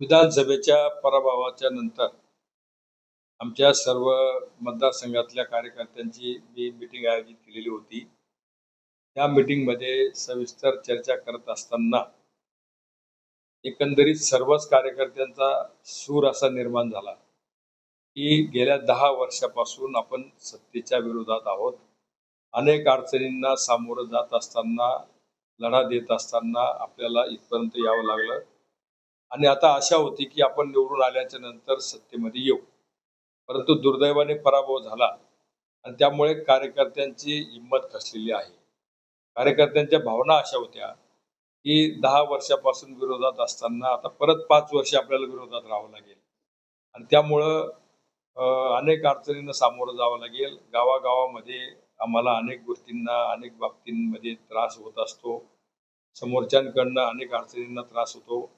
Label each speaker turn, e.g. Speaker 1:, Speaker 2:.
Speaker 1: विधानसभेच्या पराभवाच्या नंतर आमच्या सर्व मतदारसंघातल्या कार्यकर्त्यांची मी मीटिंग आयोजित केलेली होती. त्या मीटिंगमध्ये सविस्तर चर्चा करत असताना एकंदरीत सर्वच कार्यकर्त्यांचा सूर असा निर्माण झाला की गेल्या 10 वर्षापासून आपण सत्तेच्या विरोधात आहोत. अनेक अडचणींना सामोरं जात असताना, लढा देत असताना आपल्याला इथपर्यंत यावं लागलं आणि आता आशा होती की आपण निवडून आल्याच्या नंतर सत्तेमध्ये येऊ. परंतु दुर्दैवाने पराभव झाला आणि त्यामुळे कार्यकर्त्यांची हिंमत खचलेली आहे. कार्यकर्त्यांच्या भावना अशा होत्या की 10 वर्षापासून विरोधात असताना आता परत 5 वर्ष आपल्याला विरोधात राहावं लागेल आणि त्यामुळं अनेक अडचणींना सामोरं जावं लागेल. गावागावामध्ये आम्हाला अनेक गोष्टींना, अनेक बाबतींमध्ये त्रास होत असतो. समोरच्यांकडनं अनेक अडचणींना त्रास होतो.